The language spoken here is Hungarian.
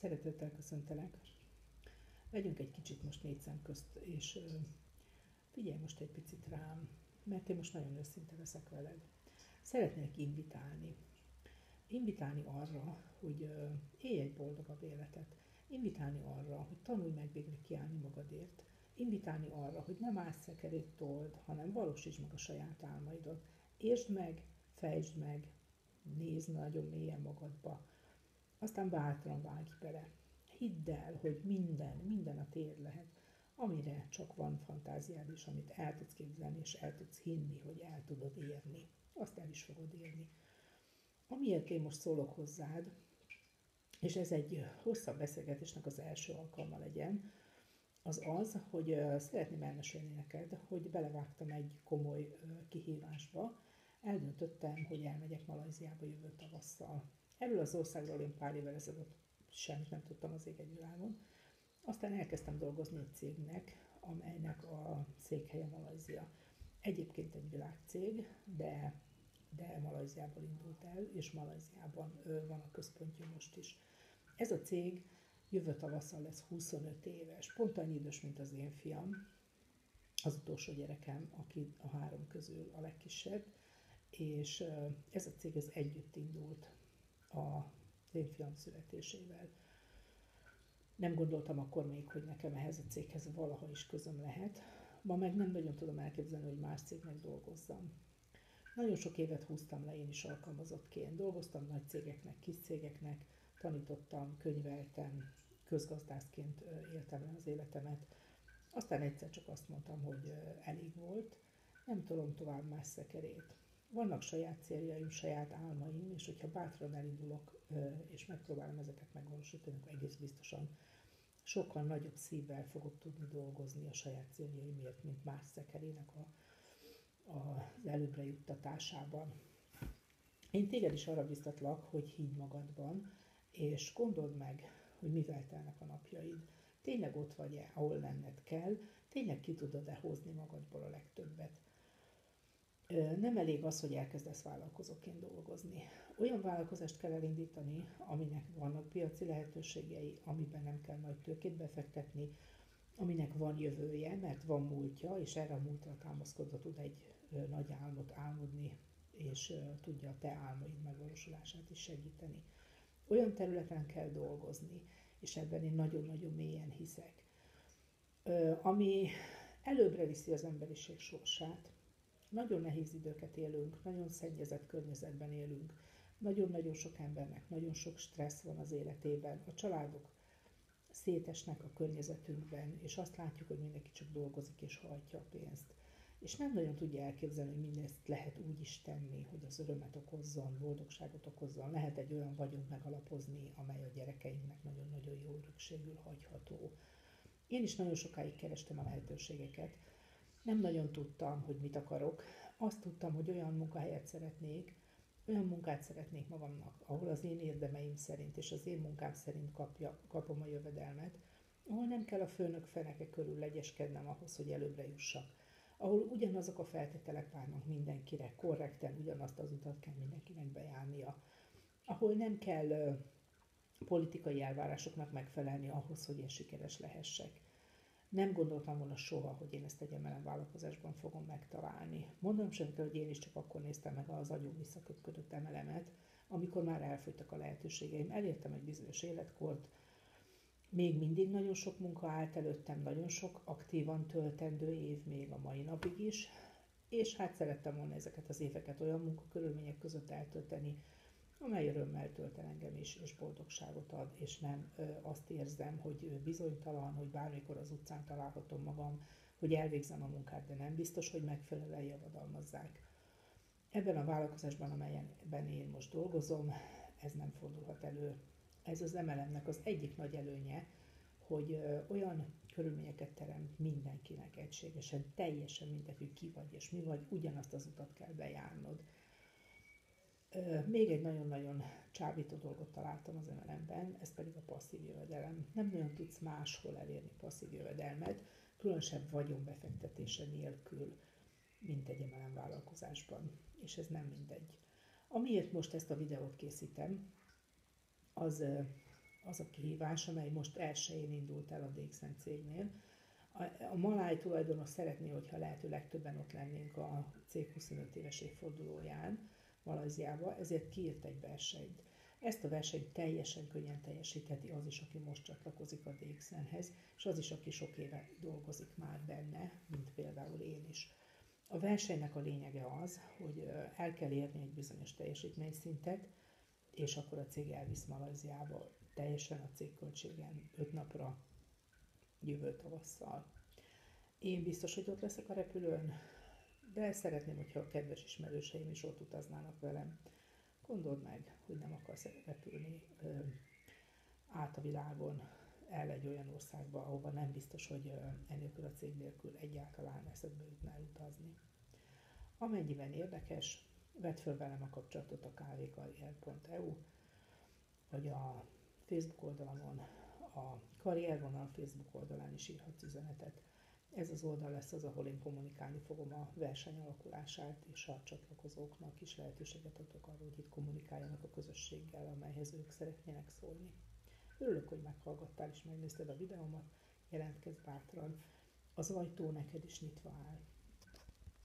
Szeretettel köszöntelek. Legyünk egy kicsit most négy szem közt, és figyelj most egy picit rám, mert én most nagyon őszinte leszek veled. Szeretnék invitálni. Invitálni arra, hogy élj egy boldogabb életet. Invitálni arra, hogy tanulj meg végre kiállni magadért. Invitálni arra, hogy nem álszekerét told, hanem valósítsd meg a saját álmaidat. Értsd meg, fejtsd meg, nézd nagyon mélyen magadba, aztán bátran vágj bele. Hidd el, hogy minden a tiéd lehet, amire csak van fantáziád, és amit el tudsz képzelni, és el tudsz hinni, hogy el tudod érni. Azt el is fogod érni. Amiért én most szólok hozzád, és ez egy hosszabb beszélgetésnek az első alkalma legyen, az az, hogy szeretném elmesélni neked, hogy belevágtam egy komoly kihívásba. Eldöntöttem, hogy elmegyek Malajziába jövő tavasszal. Erről az országról én pár évvel ezelőtt semmit nem tudtam az ég egy világon. Aztán elkezdtem dolgozni egy cégnek, amelynek a székhelye Malajzia. Egyébként egy világcég, de Malajziából indult el, és Malajziában van a központja most is. Ez a cég jövő tavasszal lesz 25 éves, pont annyi idős, mint az én fiam, az utolsó gyerekem, aki a három közül a legkisebb, és ez a cég ez együtt indult az én fiam születésével. Nem gondoltam akkor még, hogy nekem ehhez a céghez valaha is közöm lehet. Ma meg nem nagyon tudom elképzelni, hogy más cégnek dolgozzam. Nagyon sok évet húztam le én is alkalmazottként. Dolgoztam nagy cégeknek, kis cégeknek, tanítottam, könyveltem, közgazdászként éltem le az életemet. Aztán egyszer csak azt mondtam, hogy elég volt, nem tolom tovább más szekerét. Vannak saját céljaim, saját álmaim, és hogyha bátran elindulok, és megpróbálom ezeket megvalósítani, akkor egész biztosan sokkal nagyobb szívvel fogok tudni dolgozni a saját céljaimért, mint más szekerének az előbbre juttatásában. Én téged is arra biztatlak, hogy higgy magadban, és gondold meg, hogy mivel telnek a napjaid. Tényleg ott vagy-e, ahol lenned kell, tényleg ki tudod-e hozni magadból a legtöbbet. Nem elég az, hogy elkezdesz vállalkozóként dolgozni. Olyan vállalkozást kell elindítani, aminek vannak piaci lehetőségei, amiben nem kell nagy tőkét befektetni, aminek van jövője, mert van múltja, és erre a múltra támaszkodva tud egy nagy álmot álmodni, és tudja a te álmaid megvalósulását is segíteni. Olyan területen kell dolgozni, és ebben én nagyon-nagyon mélyen hiszek, ami előbbre viszi az emberiség sorsát. Nagyon nehéz időket élünk, nagyon szennyezett környezetben élünk, nagyon-nagyon sok embernek nagyon sok stressz van az életében, a családok szétesnek a környezetünkben, és azt látjuk, hogy mindenki csak dolgozik és hajtja a pénzt. És nem nagyon tudja elképzelni, hogy mindezt lehet úgy is tenni, hogy az örömet okozzon, boldogságot okozzon. Lehet egy olyan vagyont megalapozni, amely a gyerekeinknek nagyon-nagyon jó örökségül hagyható. Én is nagyon sokáig kerestem a lehetőségeket. Nem nagyon tudtam, hogy mit akarok. Azt tudtam, hogy olyan munkahelyet szeretnék, olyan munkát szeretnék magamnak, ahol az én érdemeim szerint és az én munkám szerint kapom a jövedelmet, ahol nem kell a főnök feneke körül legyeskednem ahhoz, hogy előbbre jussak, ahol ugyanazok a feltételek várnak mindenkire, korrekten ugyanazt az utat kell mindenkinek bejárnia, ahol nem kell politikai elvárásoknak megfelelni ahhoz, hogy én sikeres lehessek. Nem gondoltam volna soha, hogy én ezt egy MLM-vállalkozásban fogom megtalálni. Mondom sem kell, hogy én is csak akkor néztem meg az agyom visszaköpködött MLM-et, amikor már elfogytak a lehetőségeim. Elértem egy bizonyos életkort, még mindig nagyon sok munka állt előttem, nagyon sok aktívan töltendő év még a mai napig is, és hát szerettem volna ezeket az éveket olyan munkakörülmények között eltölteni, amely örömmel tölt el engem is, és boldogságot ad, és nem azt érzem, hogy bizonytalan, hogy bármikor az utcán találhatom magam, hogy elvégzem a munkát, de nem biztos, hogy megfelelően javadalmazzák. Ebben a vállalkozásban, amelyenben én most dolgozom, ez nem fordulhat elő. Ez az MLM-nek az egyik nagy előnye, hogy olyan körülményeket teremt mindenkinek egységesen, teljesen mindegy, hogy ki vagy és mi vagy, ugyanazt az utat kell bejárnod. Még egy nagyon-nagyon csábító dolgot találtam az MLM-ben, ez pedig a passzív jövedelem. Nem nagyon tudsz máshol elérni passzív jövedelmet, különösebb vagyonbefektetése nélkül, mint egy MLM vállalkozásban. És ez nem mindegy. Amiért most ezt a videót készítem, az az a kihívás, amely most 1-én indult el a DXN cégnél. A maláj tulajdonos szeretné, hogyha lehető legtöbben ott lennénk a cég 25 éves évfordulóján Malajziába, ezért kiírt egy versenyt. Ezt a versenyt teljesen könnyen teljesítheti az is, aki most csatlakozik a DXN-hez, és az is, aki sok éve dolgozik már benne, mint például én is. A versenynek a lényege az, hogy el kell érni egy bizonyos teljesítményszintet, és akkor a cég elvisz Malajziába teljesen a cég költségen 5 napra jövő tavasszal. Én biztos, hogy ott leszek a repülőn, de szeretném, hogyha a kedves ismerőseim is ott utaznának velem. Gondold meg, hogy nem akarsz repülni át a világon, el egy olyan országba, ahova nem biztos, hogy enélkül a cég nélkül egyáltalán eszedbe jutna elutazni. Amennyiben érdekes, vedd föl velem a kapcsolatot a kvkarrier.eu, vagy a Facebook oldalamon, a Karriervonal Facebook oldalán is írhatsz üzenetet. Ez az oldal lesz az, ahol én kommunikálni fogom a verseny alakulását, és a csatlakozóknak is lehetőséget adok arra, hogy itt kommunikáljanak a közösséggel, amelyhez ők szeretnének szólni. Örülök, hogy meghallgattál és megnézted a videómat, jelentkezz bátran, az ajtó neked is nyitva áll.